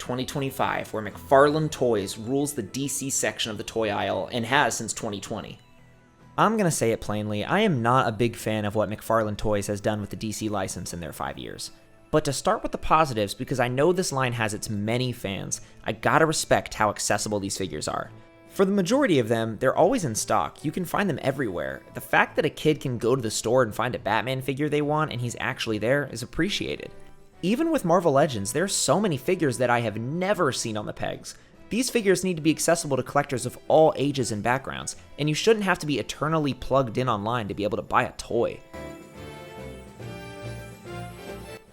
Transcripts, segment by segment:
2025, where Mcfarlane Toys rules the DC section of the toy aisle and has since 2020. I'm gonna say it plainly, I am not a big fan of what Mcfarlane Toys has done with the DC license in their 5 years. But to start with the positives, because I know this line has its many fans, I gotta respect how accessible these figures are. For the majority of them, they're always in stock, you can find them everywhere. The fact that a kid can go to the store and find a Batman figure they want and he's actually there is appreciated. Even with Marvel Legends, there are so many figures that I have never seen on the pegs. These figures need to be accessible to collectors of all ages and backgrounds, and you shouldn't have to be eternally plugged in online to be able to buy a toy.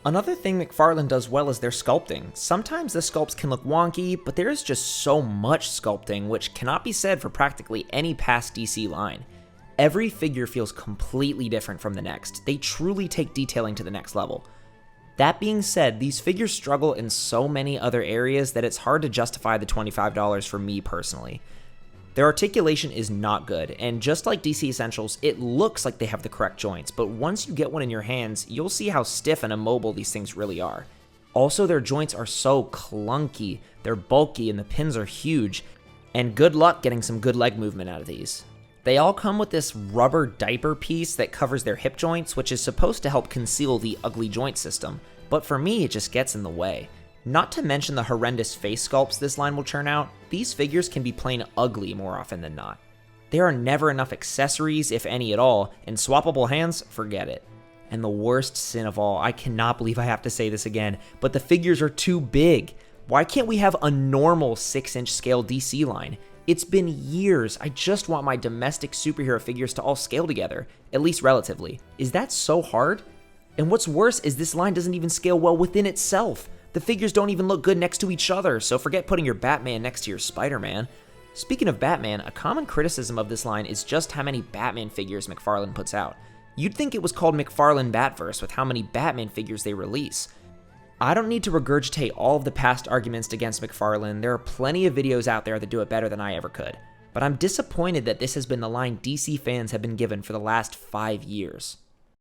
Another thing Mcfarlane does well is their sculpting. Sometimes the sculpts can look wonky, but there is just so much sculpting, which cannot be said for practically any past DC line. Every figure feels completely different from the next. They truly take detailing to the next level. That being said, these figures struggle in so many other areas that it's hard to justify the $25 for me personally. Their articulation is not good, and just like DC Essentials, it looks like they have the correct joints, but once you get one in your hands, you'll see how stiff and immobile these things really are. Also, their joints are so clunky, they're bulky, and the pins are huge, and good luck getting some good leg movement out of these. They all come with this rubber diaper piece that covers their hip joints, which is supposed to help conceal the ugly joint system, but for me, it just gets in the way. Not to mention the horrendous face sculpts this line will churn out, these figures can be plain ugly more often than not. There are never enough accessories, if any at all, and swappable hands, forget it. And the worst sin of all, I cannot believe I have to say this again, but the figures are too big. Why can't we have a normal 6-inch scale DC line? It's been years, I just want my domestic superhero figures to all scale together, at least relatively. Is that so hard? And what's worse is this line doesn't even scale well within itself. The figures don't even look good next to each other, so forget putting your Batman next to your Spider-Man. Speaking of Batman, a common criticism of this line is just how many Batman figures Mcfarlane puts out. You'd think it was called Mcfarlane Batverse with how many Batman figures they release. I don't need to regurgitate all of the past arguments against Mcfarlane, there are plenty of videos out there that do it better than I ever could. But I'm disappointed that this has been the line DC fans have been given for the last 5 years.